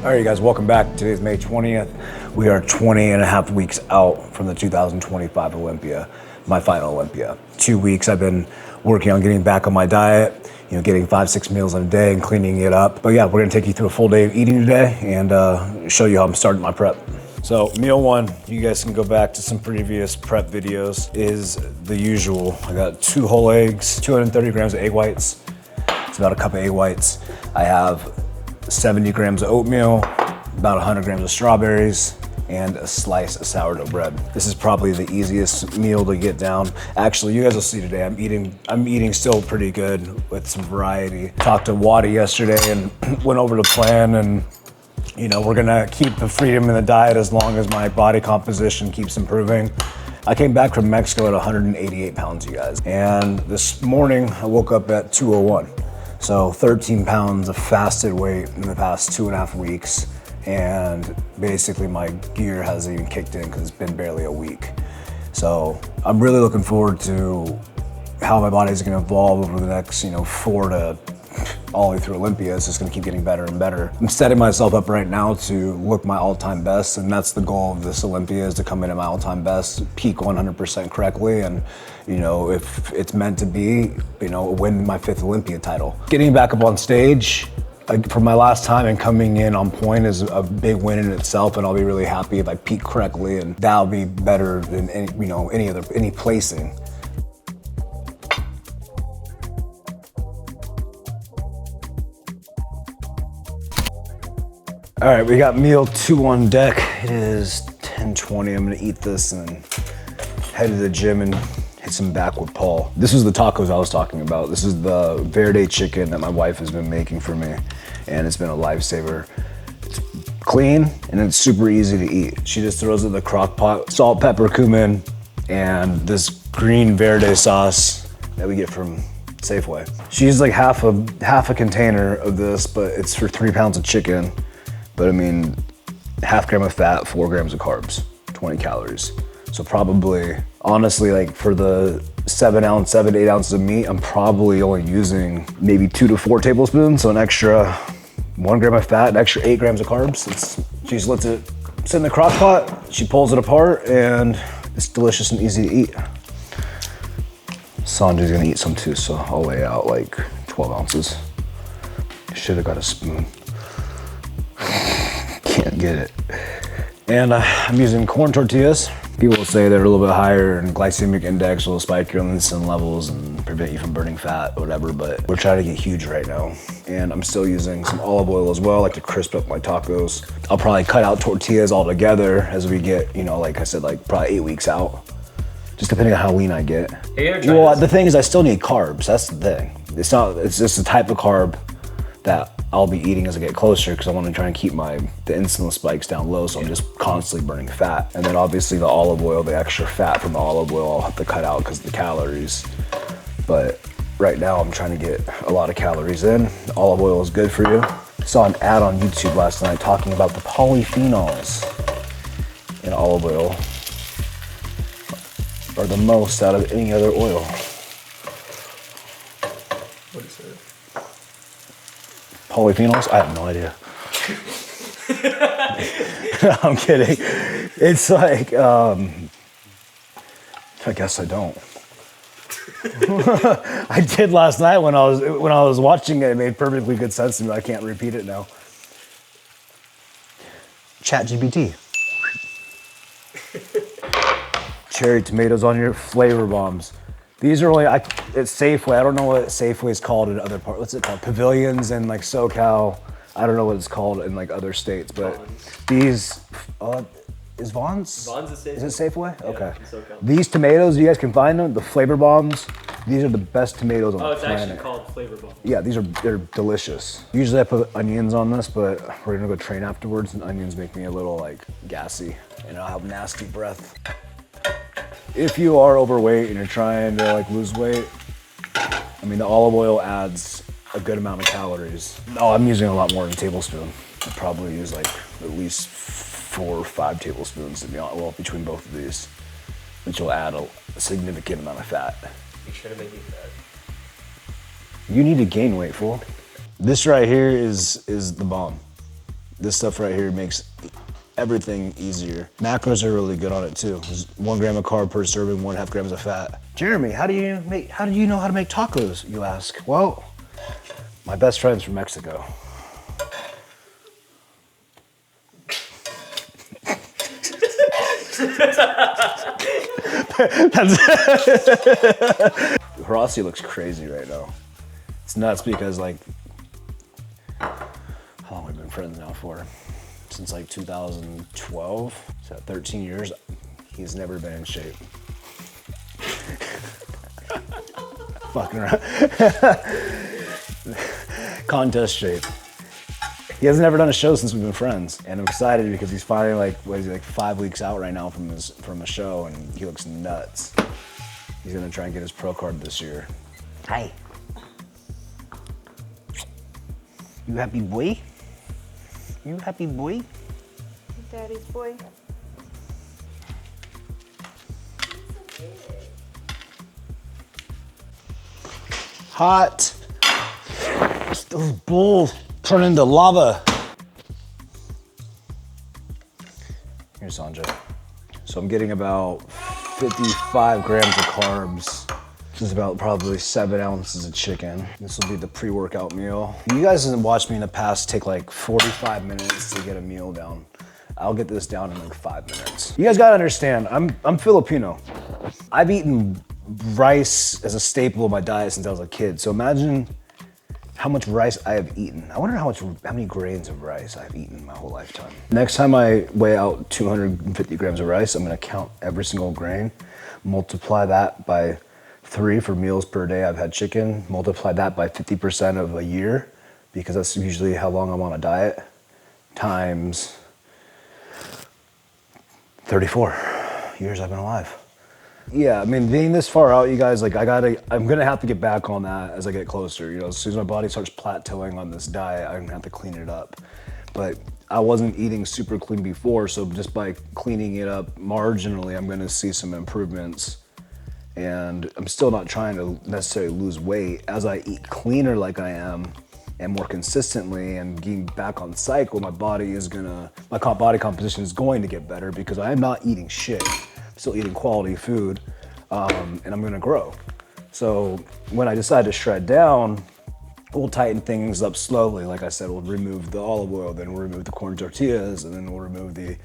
All right, you guys, welcome back. Today's May 20th. We are 20 and a half weeks out from the 2025 Olympia, my final Olympia. 2 weeks I've been working on getting back on my diet, getting 5-6 meals in a day and cleaning it up. But yeah, we're gonna take you through a full day of eating today and show you how I'm starting my prep. So meal one, you guys can go back to some previous prep videos, is the usual. I got 2 whole eggs, 230 grams of egg whites. It's about a cup of egg whites. I have 70 grams of oatmeal, about 100 grams of strawberries, and a slice of sourdough bread. This is probably the easiest meal to get down. Actually, you guys will see today, I'm eating still pretty good with some variety. Talked to Wadi yesterday and went over the plan, and we're gonna keep the freedom in the diet as long as my body composition keeps improving. I came back from Mexico at 188 pounds, you guys. And this morning, I woke up at 201. So 13 pounds of fasted weight in the past 2.5 weeks. And basically my gear hasn't even kicked in because it's been barely a week. So I'm really looking forward to how my body's gonna evolve over the next, 4 to all the way through Olympia. It's just gonna keep getting better and better. I'm setting myself up right now to look my all-time best, and that's the goal of this Olympia, is to come in at my all-time best, peak 100% correctly, and if it's meant to be, win my 5th Olympia title. Getting back up on stage for my last time and coming in on point is a big win in itself, and I'll be really happy if I peak correctly, and that'll be better than any placing. All right, we got meal 2 on deck. It is 10:20. I'm gonna eat this and then head to the gym and hit some back with Paul. This is the tacos I was talking about. This is the Verde chicken that my wife has been making for me, and it's been a lifesaver. It's clean and it's super easy to eat. She just throws it in the crock pot, salt, pepper, cumin, and this green Verde sauce that we get from Safeway. She used like half a container of this, but it's for 3 pounds of chicken. But I mean, 0.5 gram of fat, 4 grams of carbs, 20 calories. So probably, honestly, like for the 7 to 8 ounces of meat, I'm probably only using maybe 2 to 4 tablespoons. So an extra 1 gram of fat, an extra 8 grams of carbs. She just lets it sit in the crock pot, she pulls it apart, and it's delicious and easy to eat. Sandra's gonna eat some too, so I'll lay out like 12 ounces. Should have got a spoon. Can't get it. And I'm using corn tortillas. People say they're a little bit higher in glycemic index, will spike your insulin levels and prevent you from burning fat, whatever, but we're trying to get huge right now. And I'm still using some olive oil as well, like to crisp up my tacos. I'll probably cut out tortillas altogether as we get, like I said, like probably 8 weeks out, just depending on how lean I get. Well, the thing is I still need carbs, that's the thing. It's just the type of carb that I'll be eating as I get closer, because I want to try and keep the insulin spikes down low, so I'm just constantly burning fat. And then obviously the olive oil, the extra fat from the olive oil, I'll have to cut out because of the calories. But right now I'm trying to get a lot of calories in. Olive oil is good for you. I saw an ad on YouTube last night talking about the polyphenols in olive oil are the most out of any other oil. What is it? Polyphenols? I have no idea. No, I'm kidding. It's like, I guess I don't. I did last night when I was watching it. It made perfectly good sense to me. I can't repeat it now. ChatGPT. Cherry tomatoes on your flavor bombs. These are only, it's Safeway. I don't know what Safeway is called in other parts. What's it called? Pavilions in like SoCal. I don't know what it's called in like other states, but these, is Vaughn's? Vaughn's is Safeway. Is it Safeway? Yeah, okay. SoCal. These tomatoes, you guys can find them, the flavor bombs. These are the best tomatoes on the planet. Oh, it's actually called flavor bomb. Yeah, they're delicious. Usually I put onions on this, but we're gonna go train afterwards, and onions make me a little like gassy, and I'll have nasty breath. If you are overweight and you're trying to like lose weight, I mean, the olive oil adds a good amount of calories. Oh, I'm using a lot more than a tablespoon. I probably use like at least 4 or 5 tablespoons to be honest, well, between both of these, which will add a significant amount of fat. You're trying to make me fat. You need to gain weight, fool. This right here is the bomb. This stuff right here makes everything easier. Macros are really good on it too. There's 1 gram of carb per serving, 1.5 grams of fat. Jeremy, how do you know how to make tacos, you ask? Well, my best friend's from Mexico. Horacio looks crazy right now. It's nuts because like, how long have we been friends now for? Since like 2012, so 13 years, he's never been in shape. Fucking around. Contest shape. He hasn't ever done a show since we've been friends, and I'm excited because he's finally like, what is he, like 5 weeks out right now from a show, and he looks nuts. He's gonna try and get his pro card this year. Hi. You happy boy? You happy boy? Daddy's boy. Hot. Those bowls turn into lava. Here's Sanjay. So I'm getting about 55 grams of carbs. This is about probably 7 ounces of chicken. This will be the pre-workout meal. You guys have watched me in the past take like 45 minutes to get a meal down. I'll get this down in like 5 minutes. You guys gotta understand, I'm Filipino. I've eaten rice as a staple of my diet since I was a kid. So imagine how much rice I have eaten. I wonder how many grains of rice I've eaten in my whole lifetime. Next time I weigh out 250 grams of rice, I'm gonna count every single grain, multiply that by 3 for meals per day I've had chicken, multiply that by 50% of a year, because that's usually how long I'm on a diet, times 34 years I've been alive. Yeah, I mean, being this far out, you guys, like I'm gonna have to get back on that as I get closer. You know, as soon as my body starts plateauing on this diet, I'm gonna have to clean it up. But I wasn't eating super clean before, so just by cleaning it up marginally, I'm gonna see some improvements. And I'm still not trying to necessarily lose weight. As I eat cleaner like I am, and more consistently, and getting back on cycle, my body composition is going to get better because I am not eating shit. I'm still eating quality food, and I'm gonna grow. So when I decide to shred down, we'll tighten things up slowly. Like I said, we'll remove the olive oil, then we'll remove the corn tortillas, and then we'll remove the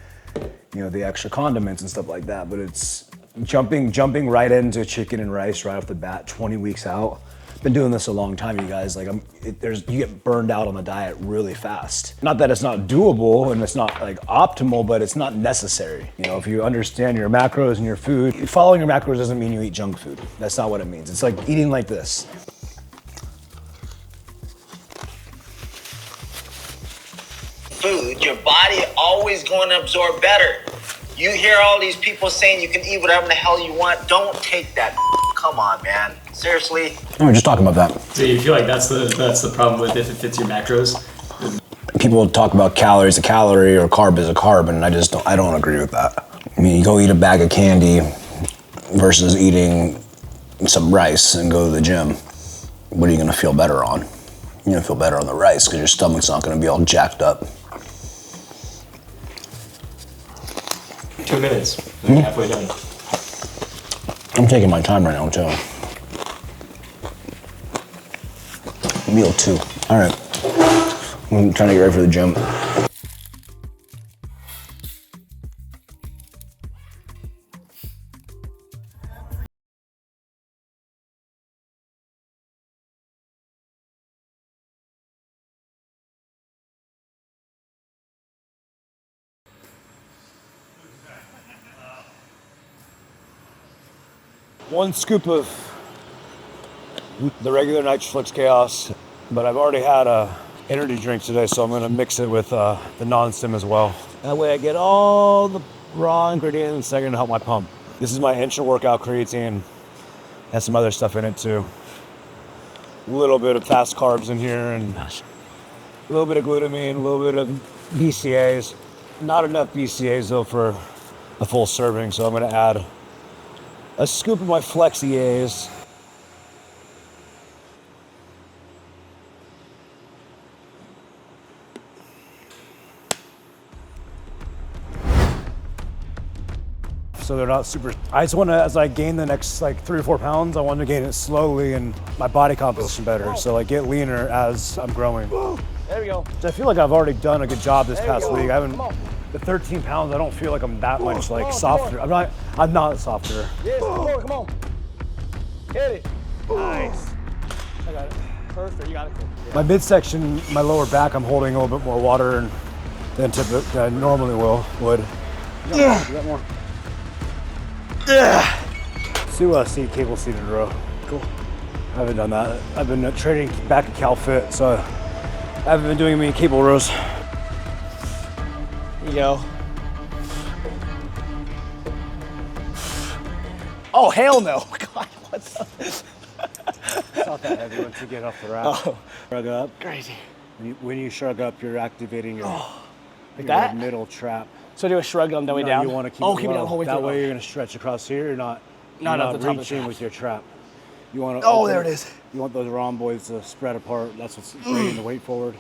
extra condiments and stuff like that. But it's jumping right into chicken and rice right off the bat, 20 weeks out. Been doing this a long time, you guys. Like you get burned out on the diet really fast. Not that it's not doable and it's not like optimal, but it's not necessary. You know, if you understand your macros and your food, following your macros doesn't mean you eat junk food. That's not what it means. It's like eating like this. Food, your body always going to absorb better. You hear all these people saying you can eat whatever the hell you want. Don't take that. Come on, man. Seriously. We're just talking about that. So you feel like that's the problem with if it fits your macros? People talk about calories a calorie or carb is a carb, and I don't agree with that. I mean, you go eat a bag of candy versus eating some rice and go to the gym. What are you gonna feel better on? You're gonna feel better on the rice because your stomach's not gonna be all jacked up. 2 minutes. Like halfway done. I'm taking my time right now, too. Meal 2. All right. I'm trying to get ready for the gym. One scoop of the regular Nitroflex Chaos, but I've already had a energy drink today, so I'm gonna mix it with the non-stim as well. That way I get all the raw ingredients that are gonna help my pump. This is my intra-workout creatine. Has some other stuff in it too. A little bit of fast carbs in here, and a little bit of glutamine, a little bit of BCAAs. Not enough BCAAs though for a full serving, so I'm gonna add a scoop of my Flexia's. so they're not super. I just want to, as I gain the next like 3 or 4 pounds, I want to gain it slowly and my body composition better. So like get leaner as I'm growing. There we go. So I feel like I've already done a good job this past week. I haven't. The 13 pounds, I don't feel like I'm that much like softer. I'm not softer. Yes, come on. Hit it. Nice. I got it. Perfect, you got it. My midsection, my lower back, I'm holding a little bit more water than I normally would. Yeah. You got more. See cable seated row. Cool. I haven't done that. I've been training back at CalFit, so I haven't been doing many cable rows. Here you go. Oh, hell no. God, what's up? It's not that heavy once you get off the rack. Oh. Shrug up. Crazy. When you shrug up, you're activating your, your that? middle trap. So do a shrug on the way No, down? you want to keep keep it it low. down the whole way That through. way you're going to stretch across here. You're not Not at the top of the reaching trap. with your trap. You want to. Oh, there it is. You want those rhomboids to spread apart. That's what's bringing the weight forward.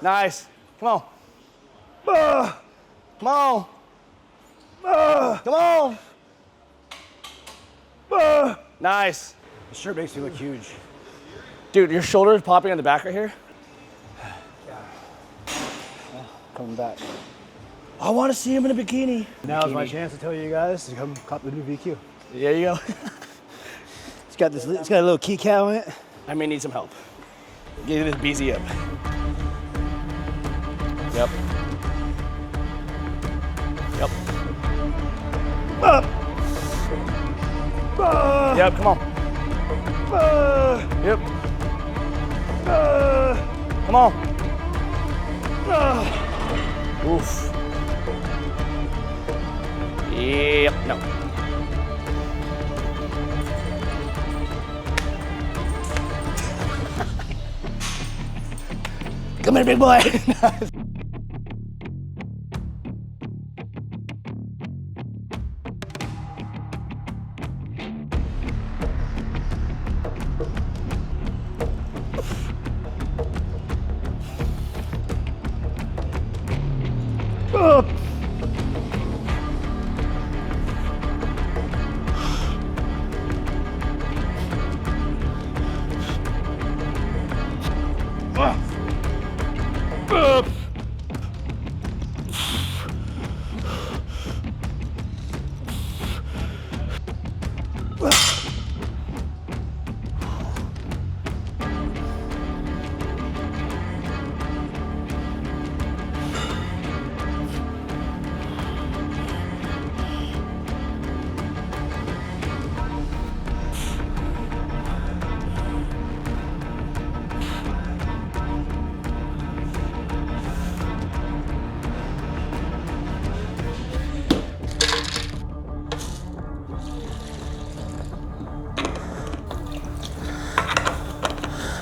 Nice. Come on. Come on. Come on. Nice. The shirt makes you look huge. Dude, your shoulder is popping on the back right here. Coming back. I want to see him in a bikini. Now is my chance to tell you guys to come cop the new VQ. There you go. It's got a little key cat on it. I may need some help. Get this BZ up. Yep. Yep. Yep, come on. Yep. Come on. Oof. Yep, no. Come here, big boy.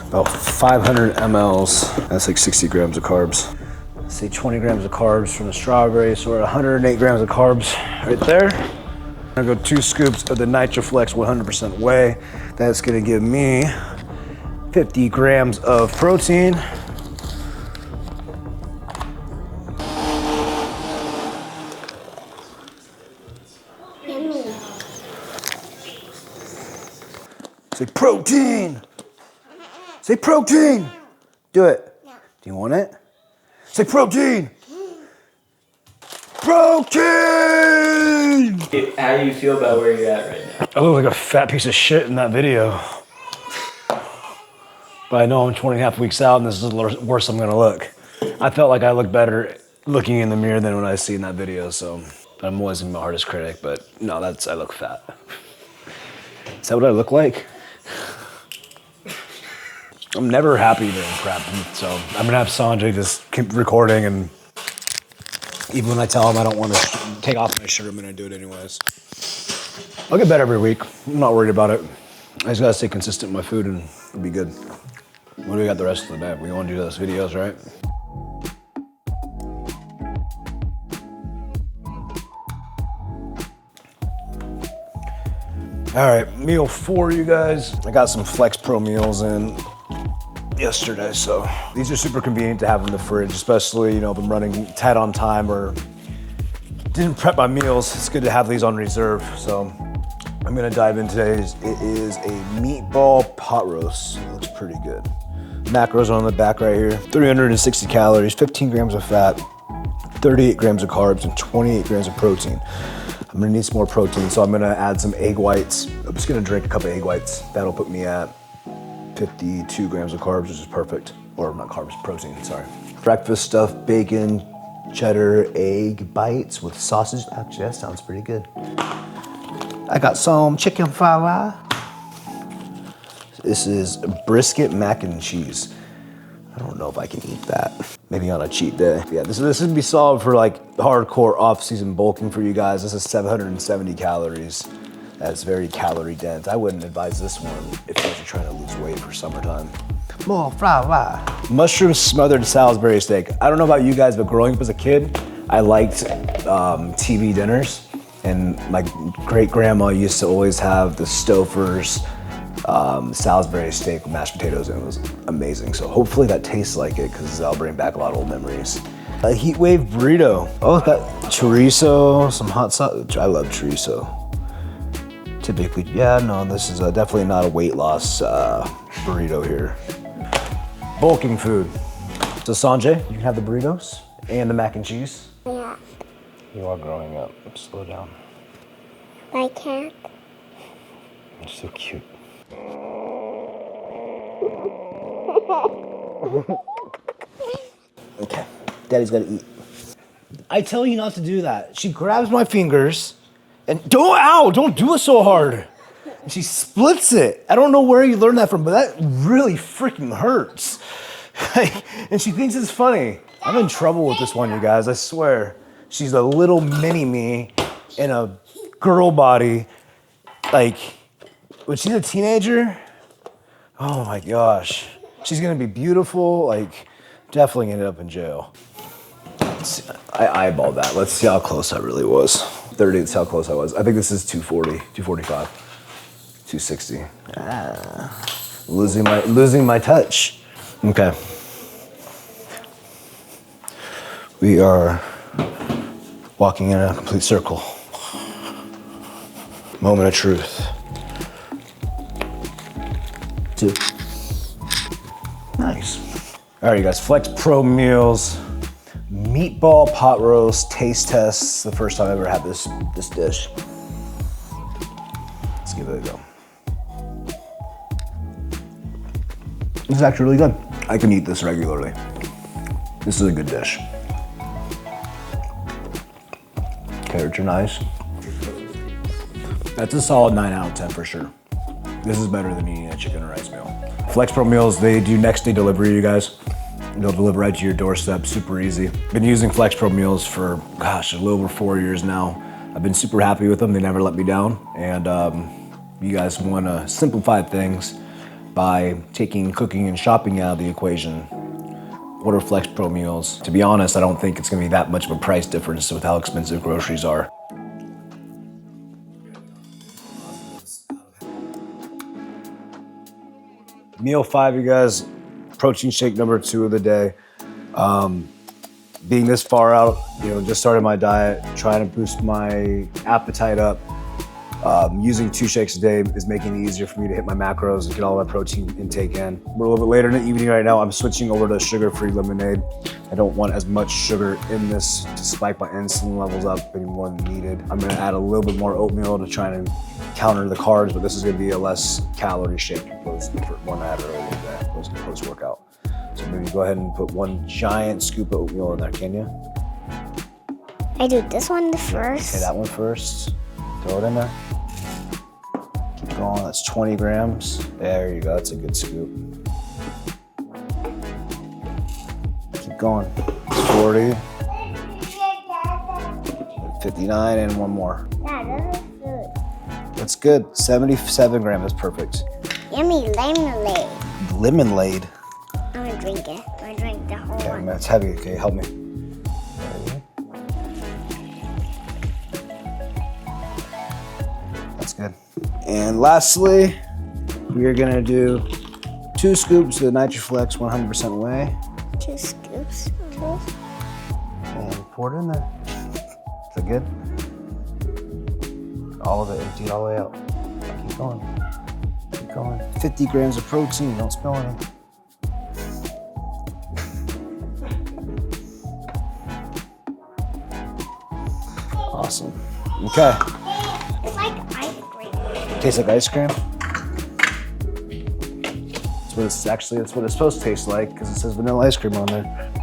About 500 mLs. That's like 60 grams of carbs. Say 20 grams of carbs from the strawberry, so we're at 108 grams of carbs right there. I'm gonna go 2 scoops of the NitroFlex 100% whey. That's gonna give me 50 grams of protein. Say protein! Say protein! Do it. No. Do you want it? Say protein! Protein! How do you feel about where you're at right now? I look like a fat piece of shit in that video. But I know I'm 20.5 weeks out and this is the worst I'm gonna look. I felt like I looked better looking in the mirror than when I see in that video, so. But I'm always my hardest critic, but no, I look fat. Is that what I look like? I'm never happy doing crap, so I'm gonna have Sanjay just keep recording, and even when I tell him I don't want to take off my shirt, I'm gonna do it anyways. I'll get better every week. I'm not worried about it. I just gotta stay consistent with my food and it'll be good. What do we got the rest of the day? We wanna do those videos, right? All right, meal 4, you guys. I got some Flex Pro meals in yesterday, so these are super convenient to have in the fridge, especially, if I'm running tight on time or didn't prep my meals. It's good to have these on reserve. So I'm gonna dive in today's. It is a meatball pot roast. It looks pretty good. Macros on the back right here. 360 calories, 15 grams of fat, 38 grams of carbs, and 28 grams of protein. I'm gonna need some more protein, so I'm gonna add some egg whites. I'm just gonna drink a cup of egg whites. That'll put me at 52 grams of carbs, which is perfect. Or not carbs, protein, sorry. Breakfast stuff, bacon, cheddar, egg bites with sausage. Actually, that sounds pretty good. I got some chicken fried. This is brisket mac and cheese. I don't know if I can eat that. Maybe on a cheat day. Yeah, this is gonna be solid for like hardcore off-season bulking for you guys. This is 770 calories. That's very calorie dense. I wouldn't advise this one if you guys are trying to lose weight for summertime. More fried rice. Mushroom smothered Salisbury steak. I don't know about you guys, but growing up as a kid, I liked TV dinners. And my great grandma used to always have the Stouffer's Salisbury steak with mashed potatoes, and it was amazing. So hopefully that tastes like it, because that'll bring back a lot of old memories. A heat wave burrito. Oh, it's got chorizo, some hot sauce. I love chorizo. Typically, yeah, no, this is definitely not a weight loss burrito here. Bulking food. So Sanjay, you can have the burritos and the mac and cheese. Yeah, You are growing up. Slow down. I can't. You're so cute. Okay, Daddy's gotta eat. I tell you not to do that. She grabs my fingers and don't do it so hard. And she splits it. I don't know where you learned that from, but that really freaking hurts. And she thinks it's funny. I'm in trouble with this one, you guys, I swear. She's a little mini me in a girl body. Like, when she's a teenager, oh my gosh. She's gonna be beautiful, like, definitely ended up in jail. I eyeballed that. Let's see how close I really was. 30, that's how close I was. I think this is 240, 245, 260. Losing my touch. Okay. We are walking in a complete circle. Moment of truth. 2. Nice. All right, you guys, Flex Pro meals, meatball pot roast, taste tests. The first time I ever had this dish. Let's give it a go. This is actually really good. I can eat this regularly. This is a good dish. Carrots are nice. That's a solid 9 out of 10 for sure. This is better than eating a chicken and rice meal. Flex Pro meals, they do next day delivery, you guys. They'll deliver right to your doorstep, super easy. Been using Flex Pro meals for, gosh, a little over 4 years now. I've been super happy with them. They never let me down. And you guys wanna simplify things by taking cooking and shopping out of the equation. Order Flex Pro meals. To be honest, I don't think it's gonna be that much of a price difference with how expensive groceries are. Meal 5, you guys, protein shake number 2 of the day. Being this far out, just started my diet, trying to boost my appetite up. Using 2 shakes a day is making it easier for me to hit my macros and get all my protein intake in. We're a little bit later in the evening right now. I'm switching over to sugar-free lemonade. I don't want as much sugar in this to spike my insulin levels up any more than needed. I'm gonna add a little bit more oatmeal to try and counter the carbs, but this is gonna be a less calorie shake opposed to the one I had earlier today, post-workout. So maybe go ahead and put 1 giant scoop of oatmeal in there, can you? I do this one first. Okay, that one first. Throw it in there. Keep going, that's 20 grams. There you go, that's a good scoop. Keep going, it's 40. 59 and 1 more. Yeah, this is good. That's good, 77 grams, that's perfect. Yummy lemonade. Lemonade. I'm gonna drink it. I'm gonna drink the whole Okay, one. man, it's heavy, okay, help me. That's good. And lastly, we are gonna do 2 scoops of the NitroFlex 100% whey. 2 scoops. And pour it in there. It's a good? All of it, empty it all the way out. Keep going. Keep going. 50 grams of protein, don't spill any. Awesome. Okay. It's like ice cream. Tastes like ice cream? That's what it's supposed to taste like because it says vanilla ice cream on there.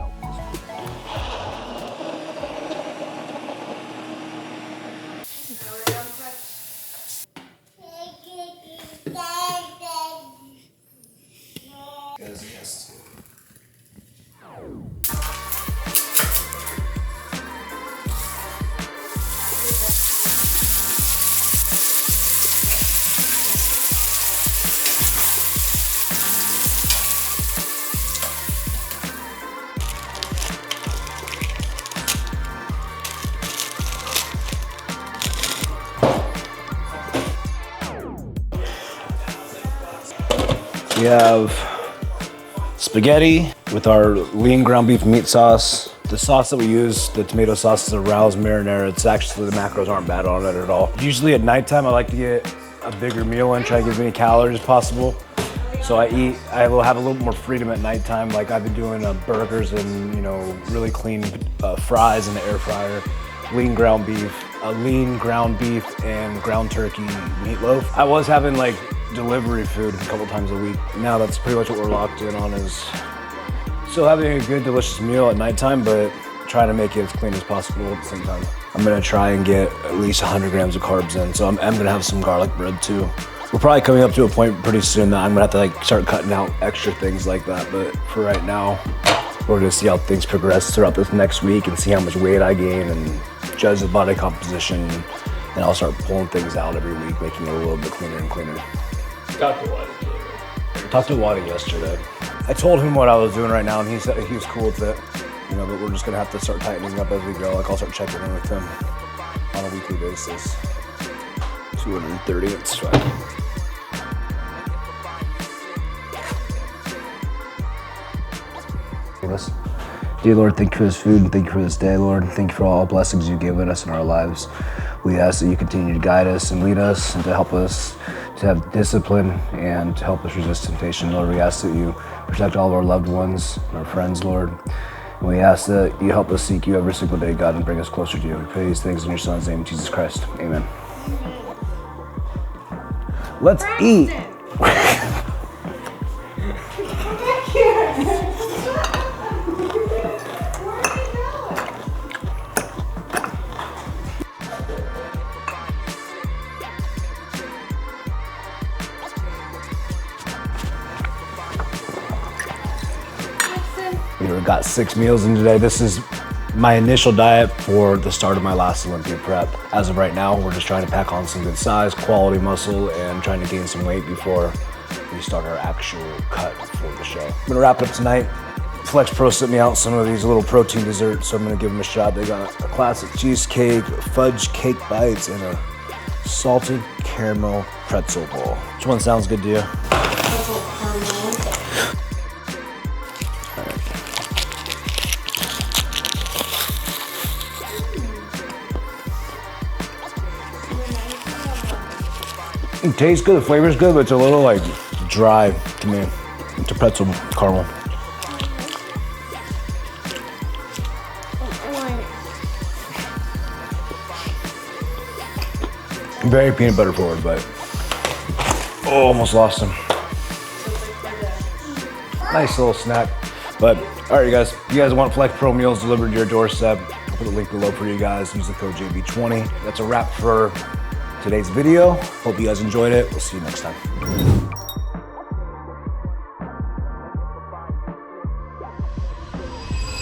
We have spaghetti with our lean ground beef meat sauce. The sauce that we use, the tomato sauce, is a Rouse marinara. It's actually, the macros aren't bad on it at all. Usually at nighttime, I like to get a bigger meal and try to get as many calories as possible. So I will have a little more freedom at nighttime. Like I've been doing burgers and, really clean fries in the air fryer. Lean ground beef and ground turkey meatloaf. I was having like delivery food a couple times a week. Now that's pretty much what we're locked in on, is still having a good, delicious meal at nighttime, but trying to make it as clean as possible at the same time. I'm gonna try and get at least 100 grams of carbs in, so I'm gonna have some garlic bread too. We're probably coming up to a point pretty soon that I'm gonna have to like start cutting out extra things like that, but for right now, we're gonna see how things progress throughout this next week and see how much weight I gain and judge the body composition, and I'll start pulling things out every week, making it a little bit cleaner and cleaner. Talked to Wadi yesterday. I told him what I was doing right now, and he said he was cool with it. But we're just gonna have to start tightening up as we go. Like I'll start checking in with him on a weekly basis. 230, it's fine. Dear Lord, thank you for this food and thank you for this day, Lord. Thank you for all blessings you've given us in our lives. We ask that you continue to guide us and lead us and to help us to have discipline and to help us resist temptation. Lord, we ask that you protect all of our loved ones and our friends, Lord. And we ask that you help us seek you every single day, God, and bring us closer to you. We pray these things in your Son's name, Jesus Christ. Amen. Let's eat. We got 6 meals in today. This is my initial diet for the start of my last Olympia prep. As of right now, we're just trying to pack on some good size, quality muscle, and trying to gain some weight before we start our actual cut for the show. I'm gonna wrap it up tonight. Flex Pro sent me out some of these little protein desserts, so I'm gonna give them a shot. They got a classic cheesecake, fudge cake bites, and a salted caramel pretzel bowl. Which one sounds good to you? It tastes good, the flavor's good, but it's a little like dry to me. It's a pretzel caramel. Very peanut butter forward, but almost lost him. Nice little snack. But all right, you guys, if you guys want Flex Pro meals delivered to your doorstep, I'll put a link below for you guys. Use the code JB20. That's a wrap for today's video. Hope you guys enjoyed it. We'll see you next time.